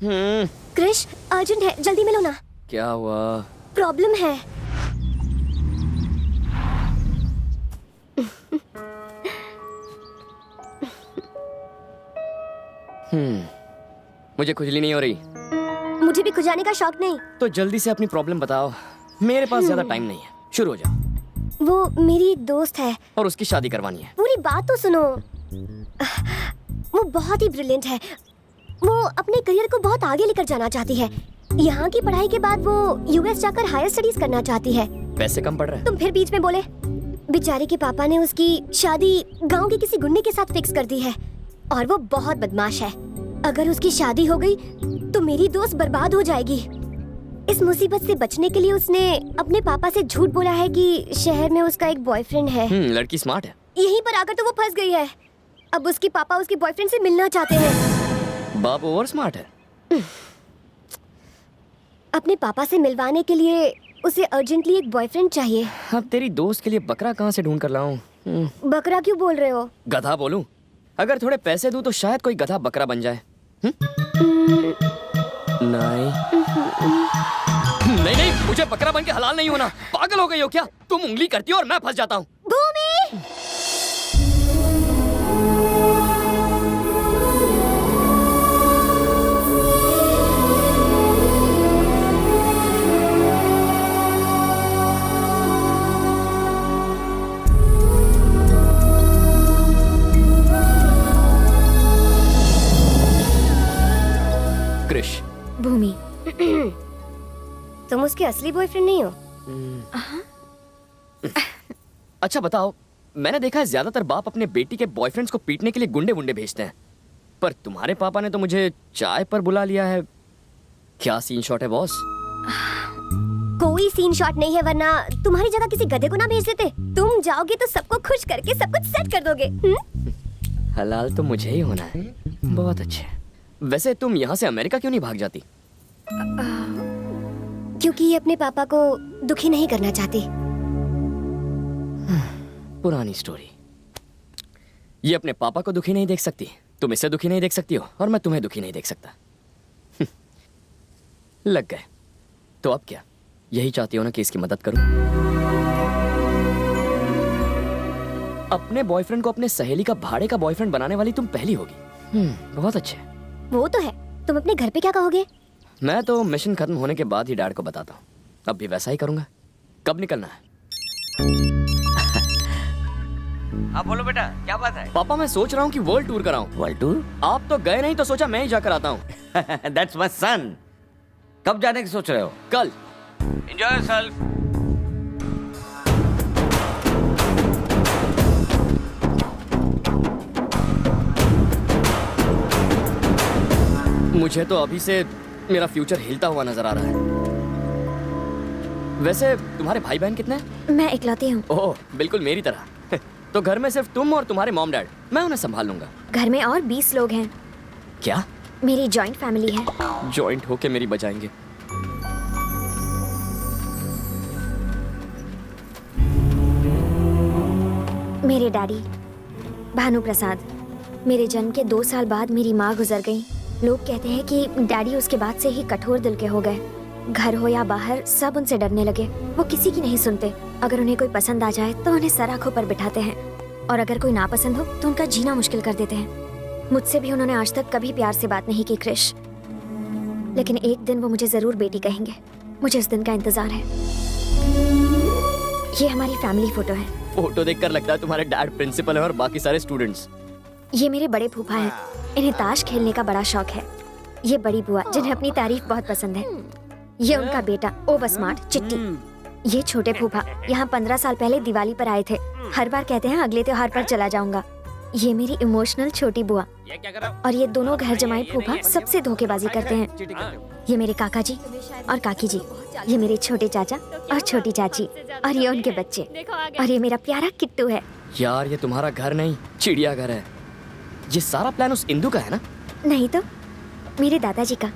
Krrish, urgent है, जल्दी मिलो ना। क्या हुआ? प्रॉब्लम है। मुझे खुजली नहीं हो रही। मुझे भी खुजाने का शौक नहीं। तो जल्दी से अपनी प्रॉब्लम बताओ, मेरे पास ज्यादा टाइम नहीं है। शुरू हो जाओ। वो मेरी एक दोस्त है और उसकी शादी करवानी है। पूरी बात तो सुनो। वो बहुत ही ब्रिलियंट है। वो अपने करियर को बहुत आगे लेकर जाना चाहती है। यहाँ की पढ़ाई के बाद वो यूएस जाकर हायर स्टडीज करना चाहती है। पैसे कम पड़ रहे हैं। तुम फिर बीच में बोले। बेचारी के पापा ने उसकी शादी गांव के किसी गुंडे के साथ फिक्स कर दी है और वो बहुत बदमाश है। अगर उसकी शादी हो गई तो मेरी दोस्त बर्बाद हो जाएगी। इस मुसीबत से बचने के लिए उसने अपने पापा से झूठ बोला है कि शहर में उसका एक बॉयफ्रेंड है। लड़की स्मार्ट है। यहीं पर आकर तो वो फंस गई है। अब उसके पापा उसके बॉयफ्रेंड से मिलना चाहते हैं। बाप ओवर स्मार्ट है। अपने पापा से मिलवाने के लिए उसे अर्जेंटली एक बॉयफ्रेंड चाहिए। अब तेरी दोस्त के लिए बकरा कहाँ से ढूंढ कर लाऊं? बकरा क्यों बोल रहे हो? गधा बोलूं? अगर थोड़े पैसे दूं तो शायद कोई गधा बकरा बन जाए। नहीं नहीं नहीं, मुझे बकरा बन के हलाल नहीं होना। पागल हो गई हो क्या? तुम उंगली करती हो और मैं फंस जाता हूँ। भूमि! क्रिश। भूमि, तुम उसके असली बॉयफ्रेंड नहीं हो? अच्छा बताओ, मैंने देखा है ज्यादातर बाप अपने बेटी के बॉयफ्रेंड्स को पीटने के लिए गुंडे वुंडे भेजते हैं, पर तुम्हारे पापा ने तो मुझे चाय पर बुला लिया है। क्या सीन शॉट है बॉस? कोई सीन शॉट नहीं है, वरना तुम्हारी जगह किसी गधे को ना भेज देते। तुम जाओगे तो सबको खुश करके सब कुछ सेट कर दोगे। हलाल तो मुझे ही होना है। बहुत अच्छे। वैसे तुम यहाँ से अमेरिका क्यों नहीं भाग जाती? क्योंकि ये अपने पापा को दुखी नहीं करना चाहती। पुरानी स्टोरी। ये अपने पापा को दुखी नहीं देख सकती, तुम इसे दुखी नहीं देख सकती हो, और मैं तुम्हें दुखी नहीं देख सकता। लग गए। तो अब क्या, यही चाहती हो ना कि इसकी मदद करूं? अपने बॉयफ्रेंड को अपने सहेली का भाड़े का बॉयफ्रेंड बनाने वाली तुम पहली होगी। बहुत अच्छे। वो तो है। तुम अपने घर पे क्या कहोगे? मैं तो मिशन खत्म होने के बाद ही डैड को बताता हूँ। अब भी वैसा ही करूंगा। कब निकलना है? हाँ बोलो बेटा, क्या बात है? पापा मैं सोच रहा हूँ कि वर्ल्ड टूर कराऊं। World tour? आप तो गए नहीं तो सोचा मैं ही जाकर आता हूँ। That's my son. कब जाने की सोच रहे हो? कल। Enjoy yourself. मुझे तो अभी से मेरा फ्यूचर हिलता हुआ नजर आ रहा है। वैसे तुम्हारे भाई बहन कितने हैं? मैं इकलौती हूँ। ओह, बिल्कुल मेरी तरह। तो घर में सिर्फ तुम और तुम्हारे मॉम डैड। मैं उन्हें संभाल लूंगा। घर में और 20 लोग हैं। क्या? मेरी जॉइंट फैमिली है। जॉइंट होके मेरी बजाएंगे। मेरे डैडी भानु प्रसाद। मेरे जन्म के 2 साल बाद मेरी माँ गुजर गई। लोग कहते हैं कि डैडी उसके बाद से ही कठोर दिल के हो गए। घर हो या बाहर सब उनसे डरने लगे। वो किसी की नहीं सुनते। अगर उन्हें कोई पसंद आ जाए तो उन्हें सर आंखों पर बिठाते हैं, और अगर कोई नापसंद हो तो उनका जीना मुश्किल कर देते हैं। मुझसे भी उन्होंने आज तक कभी प्यार से बात नहीं की क्रिश, लेकिन एक दिन वो मुझे जरूर बेटी कहेंगे। मुझे उस दिन का इंतजार है। ये हमारी फैमिली फोटो है। फोटो देखकर लगता है तुम्हारे डैड प्रिंसिपल है और बाकी सारे स्टूडेंट्स। ये मेरे बड़े फूफा हैं। इन्हें ताश खेलने का बड़ा शौक है। ये बड़ी बुआ जिन्हें अपनी तारीफ बहुत पसंद है। ये उनका बेटा ओवर स्मार्ट चिट्टी। ये छोटे फूफा यहाँ 15 साल पहले दिवाली पर आए थे। हर बार कहते हैं अगले त्योहार पर चला जाऊंगा। ये मेरी इमोशनल छोटी बुआ, और ये दोनों घर जमाई फूफा सबसे धोखेबाजी करते हैं। ये मेरे काका जी और काकी जी। ये मेरे छोटे चाचा और छोटी चाची, और ये उनके बच्चे, और ये मेरा प्यारा किट्टू है। यार ये तुम्हारा घर नहीं, चिड़ियाघर है। ये सारा प्लान उस इंदु का है ना? नहीं तो मेरे दादाजी का।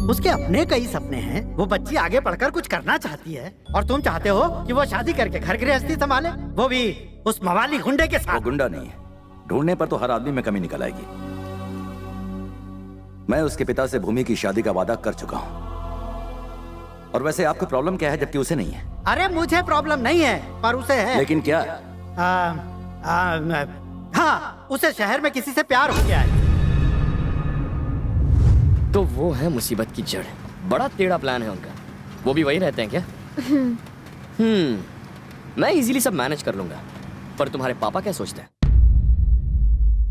उसके अपने कई सपने हैं। वो बच्ची आगे पढ़कर कुछ करना चाहती है, और तुम चाहते हो कि वो शादी करके घर गृहस्थी संभाले, वो भी उस मवाली गुंडे के वो साथ। गुंडा नहीं है, ढूंढने पर तो हर आदमी में कमी निकल आएगी। मैं उसके पिता से भूमि की शादी का वादा कर चुका हूं। और वैसे आपको प्रॉब्लम क्या है जबकि उसे नहीं है? अरे मुझे प्रॉब्लम नहीं है, पर उसे है। लेकिन क्या? हाँ, उसे शहर में किसी से प्यार हो गया है। तो वो है मुसीबत की जड़। बड़ा टेढ़ा प्लान है उनका। वो भी वही रहते हैं क्या? मैं इजीली सब मैनेज कर लूंगा। पर तुम्हारे पापा क्या सोचते हैं?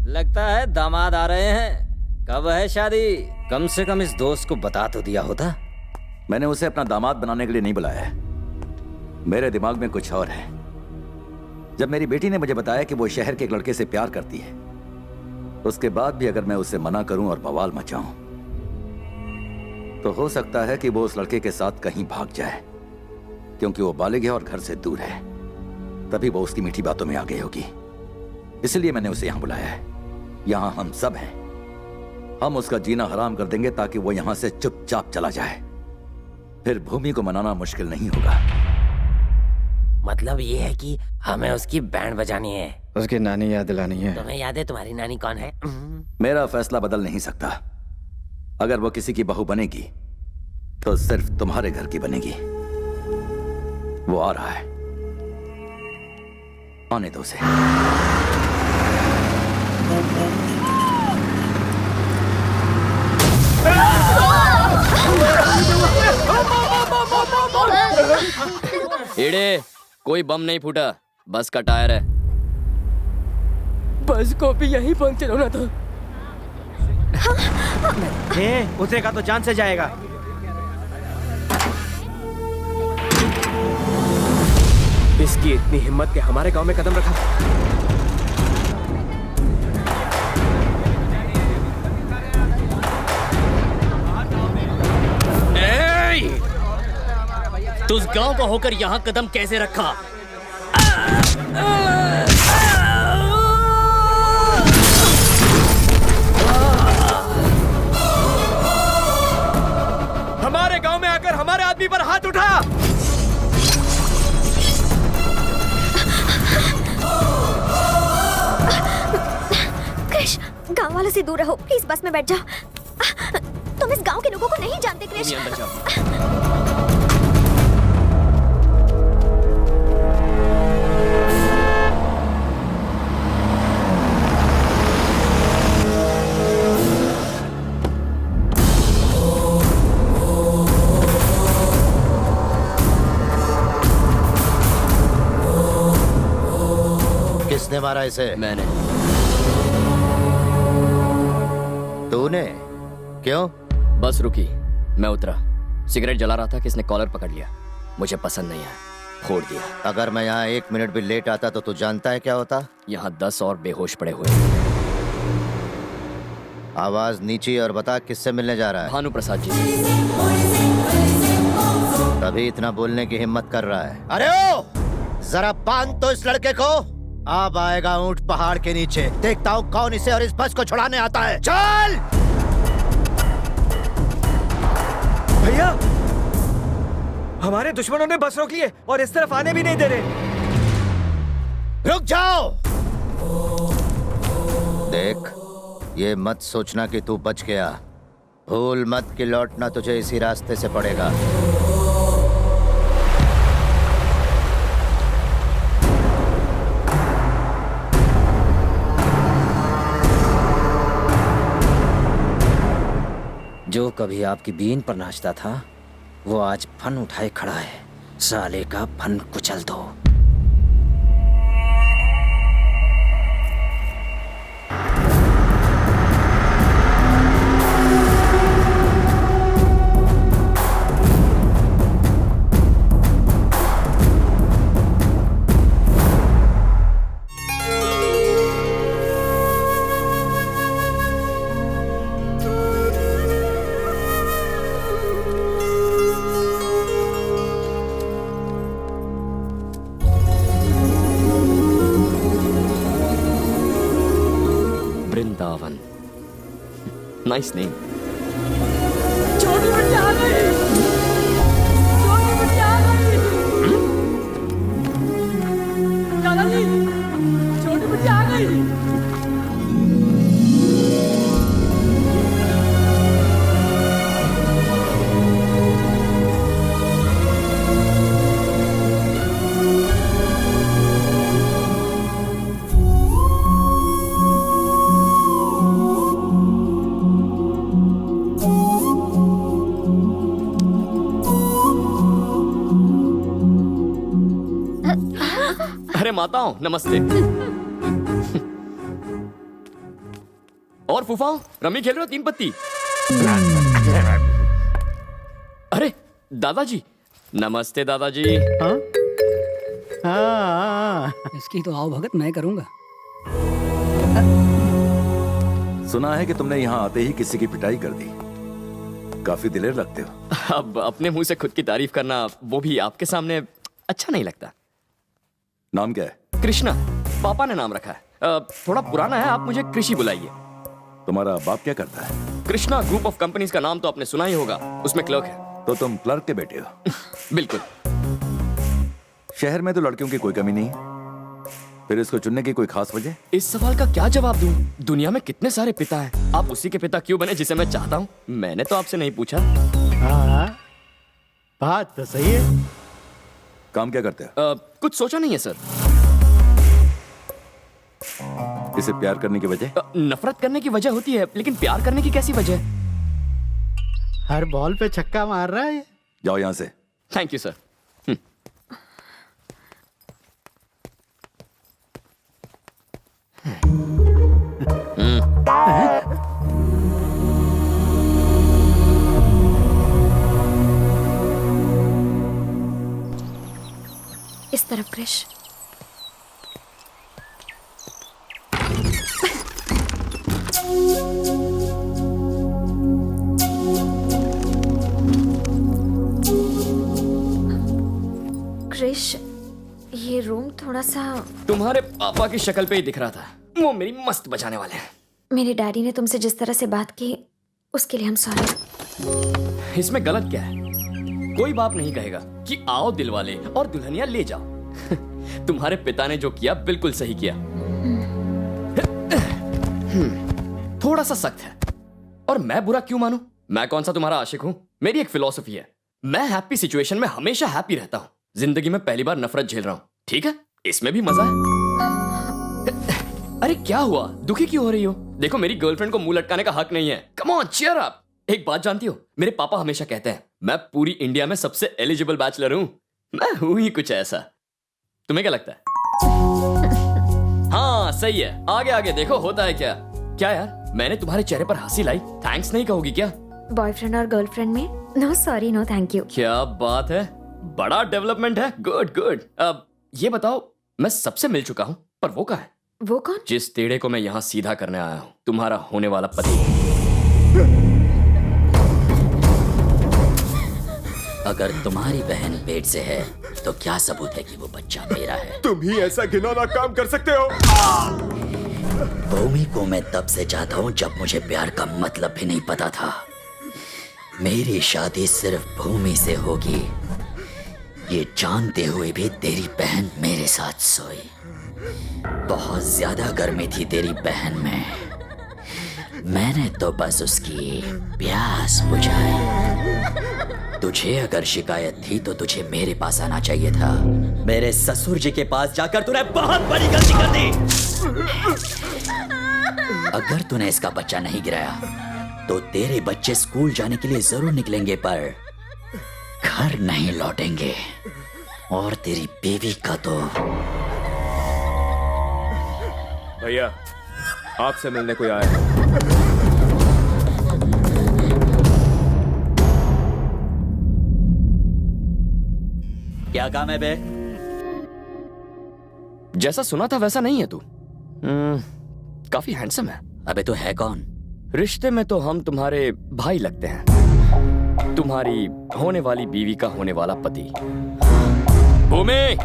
लगता है दामाद आ रहे हैं। कब है शादी? कम से कम इस दोस्त को बता तो दिया होता। मैंने उसे अपना दामाद बनाने के लिए नहीं बुलाया है। मेरे दिमाग में कुछ और है। जब मेरी बेटी ने मुझे बताया कि वो शहर के एक लड़के से प्यार करती है, उसके बाद भी अगर मैं उसे मना करूं और बवाल मचाऊं, तो हो सकता है कि वो उस लड़के के साथ कहीं भाग जाए, क्योंकि वो बालिग है और घर से दूर है। तभी वो उसकी मीठी बातों में आ गई होगी। इसलिए मैंने उसे यहां बुलाया है। यहां हम सब हैं। हम उसका जीना हराम कर देंगे ताकि वो यहां से चुपचाप चला जाए। फिर भूमि को मनाना मुश्किल नहीं होगा। मतलब ये है कि हमें उसकी बैंड बजानी है। उसकी नानी याद दिलानी है। तुम्हें याद है तुम्हारी नानी कौन है? मेरा फैसला बदल नहीं सकता। अगर वो किसी की बहू बनेगी तो सिर्फ तुम्हारे घर की बनेगी। वो आ रहा है, आने दो उसे। एड़े, कोई बम नहीं फूटा, बस का टायर है। बस को भी यही पंक्चर होना था। उतरेगा तो जान से जाएगा। इसकी इतनी हिम्मत के हमारे गांव में कदम रखा। तू उस गांव का होकर यहाँ कदम कैसे रखा? हमारे गांव में आकर हमारे आदमी पर हाथ उठा। क्रिश, गांव वालों से दूर रहो प्लीज। बस में बैठ जाओ। तुम इस गांव के लोगों को नहीं जानते क्रिश। अंदर जाओ। किसने मारा इसे? मैंने। तूने? क्यों? बस रुकी, मैं उतरा, सिगरेट जला रहा था कि इसने कॉलर पकड़ लिया। मुझे पसंद नहीं आया, फोड़ दिया। अगर मैं यहाँ 1 मिनट भी लेट आता तो तू जानता है क्या होता? यहाँ 10 और बेहोश पड़े हुए। आवाज नीची और बता किससे मिलने जा रहा है? भानु प्रसाद जी। तभी इतना बोलने की हिम्मत कर रहा है। अरे ओ, जरा बांध तो इस लड़के को। अब आएगा ऊंट पहाड़ के नीचे। देखता हूँ कौन इसे और इस बस को छुड़ाने आता है। चल भैया, हमारे दुश्मनों ने बस रोक लिए और इस तरफ आने भी नहीं दे रहे। रुक जाओ। देख, ये मत सोचना कि तू बच गया। भूल मत कि लौटना तुझे इसी रास्ते से पड़ेगा। जो कभी आपकी बीन पर नाचता था वो आज फन उठाए खड़ा है। साले का फन कुचल दो। Vrindavan, nice name. माताओं नमस्ते। और फूफाओं, रमी खेल रहे हो 3 पत्ती? अरे दादाजी, नमस्ते दादाजी। हाँ? हाँ। इसकी तो आओ भगत मैं करूंगा। सुना है कि तुमने यहाँ आते ही किसी की पिटाई कर दी। काफी दिलेर लगते हो। अब अपने मुंह से खुद की तारीफ करना, वो भी आपके सामने, अच्छा नहीं लगता। नाम क्या है? कृष्णा, पापा ने नाम रखा है। थोड़ा पुराना है, आप मुझे कृषि बुलाइए। तुम्हारा बाप क्या करता है? कृष्णा ग्रुप ऑफ कंपनीज का नाम तो आपने सुना ही होगा, उसमें क्लर्क है। तो तुम क्लर्क के बेटे हो? बिल्कुल। शहर में तो लड़कियों की कोई कमी नहीं है, फिर इसको चुनने की कोई खास वजह? इस सवाल का क्या जवाब दूं? दुनिया में कितने सारे पिता हैं, आप उसी के पिता क्यों बने जिसे मैं चाहता हूं? मैंने तो आपसे नहीं पूछा। हाँ, बात तो सही है। काम क्या करते हो? कुछ सोचा नहीं है सर। इसे प्यार करने की वजह? नफरत करने की वजह होती है, लेकिन प्यार करने की कैसी वजह? हर बॉल पे छक्का मार रहा है ये। जाओ यहाँ से। Thank you sir. इस तरफ क्रिश। क्रिश, ये रूम थोड़ा सा। तुम्हारे पापा की शक्ल पे ही दिख रहा था, वो मेरी मस्त बजाने वाले हैं। मेरे डैडी ने तुमसे जिस तरह से बात की, उसके लिए हम सॉरी। इसमें गलत क्या है? कोई बाप नहीं कहेगा कि आओ दिलवाले और दुल्हनिया ले जाओ। तुम्हारे पिता ने जो किया बिल्कुल सही किया। थोड़ा सा सख्त है, और मैं बुरा क्यों मानूं? मैं कौन सा तुम्हारा आशिक हूं? मेरी एक फिलॉसफी है, मैं हैप्पी सिचुएशन में हमेशा हैप्पी रहता हूं। जिंदगी में पहली बार नफरत झेल रहा हूं, ठीक है? इसमें भी मजा है। अरे क्या हुआ, दुखी क्यों हो रही हो? देखो, मेरी गर्लफ्रेंड को मुंह लटकाने का हक नहीं है। Come on, cheer up. एक बात जानती हो, मेरे पापा हमेशा कहते हैं मैं पूरी इंडिया में सबसे एलिजिबल बैचलर हूं। मैं हूं ही कुछ ऐसा। तुम्हें क्या लगता है? हाँ सही है, आगे आगे देखो होता है क्या। क्या यार, मैंने तुम्हारे चेहरे पर हंसी लाई, थैंक्स नहीं कहोगी क्या? बॉयफ्रेंड और गर्लफ्रेंड में no sorry no thank you. क्या बात है, बड़ा डेवलपमेंट है। Good good. अब ये बताओ, मैं सबसे मिल चुका हूं, पर वो कहाँ है? वो कौन? जिस टेढ़े को मैं यहाँ सीधा करने आया हूँ, तुम्हारा होने वाला पति। अगर तुम्हारी बहन पेट से है तो क्या सबूत है कि वो बच्चा मेरा है? तुम ही ऐसा घिनौना काम कर सकते हो? भूमि को मैं तब से चाहता हूँ जब मुझे प्यार का मतलब भी नहीं पता था। मेरी शादी सिर्फ भूमि से होगी, ये जानते हुए भी तेरी बहन मेरे साथ सोई। बहुत ज्यादा गर्मी थी तेरी बहन में, मैंने तो बस उसकी प्यास बुझाई। तुझे अगर शिकायत थी तो तुझे मेरे पास आना चाहिए था। मेरे ससुर जी के पास जाकर तूने बहुत बड़ी गलती कर दी। अगर तूने इसका बच्चा नहीं गिराया तो तेरे बच्चे स्कूल जाने के लिए जरूर निकलेंगे, पर घर नहीं लौटेंगे। और तेरी बीवी का तो। भैया, आपसे मिलने कोई आया है। क्या काम है बे? जैसा सुना था वैसा नहीं है तू। काफी हैंडसम है। अबे तो है कौन? रिश्ते में तो हम तुम्हारे भाई लगते हैं, तुम्हारी होने वाली बीवी का होने वाला पति। भूमि!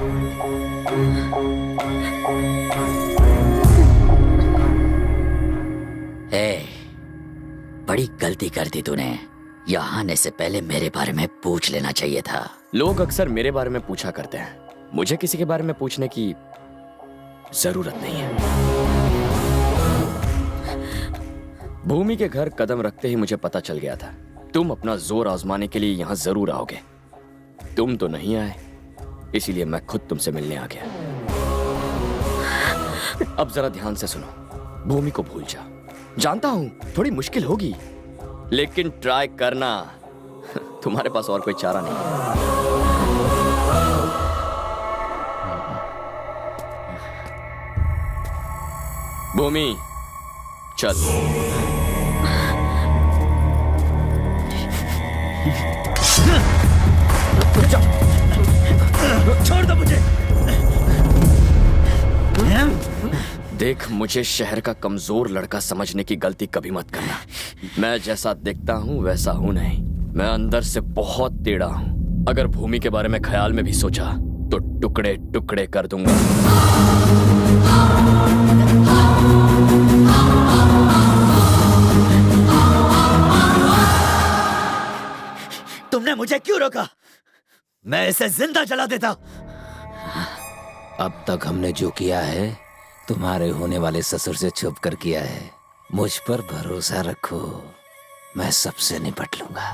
बड़ी गलती कर दी तूने। यहाँ आने से पहले मेरे बारे में पूछ लेना चाहिए था। लोग अक्सर मेरे बारे में पूछा करते हैं, मुझे किसी के बारे में पूछने की जरूरत नहीं है। भूमि के घर कदम रखते ही मुझे पता चल गया था तुम अपना जोर आजमाने के लिए यहाँ जरूर आओगे। तुम तो नहीं आए, इसीलिए मैं खुद तुमसे मिलने आ गया। अब जरा ध्यान से सुनो, भूमि को भूल जा। जानता हूं थोड़ी मुश्किल होगी, लेकिन ट्राई करना। तुम्हारे पास और कोई चारा नहीं है। भूमि चल। छोड़ दो मुझे। देख, मुझे शहर का कमजोर लड़का समझने की गलती कभी मत करना। मैं जैसा दिखता हूँ वैसा हूँ नहीं। मैं अंदर से बहुत टेढ़ा हूँ। अगर भूमि के बारे में ख्याल में भी सोचा तो टुकड़े टुकड़े कर दूंगा। तुमने मुझे क्यों रोका? मैं इसे जिंदा जला देता। अब तक हमने जो किया है तुम्हारे होने वाले ससुर से छुप कर किया है। मुझ पर भरोसा रखो, मैं सबसे निपट लूंगा।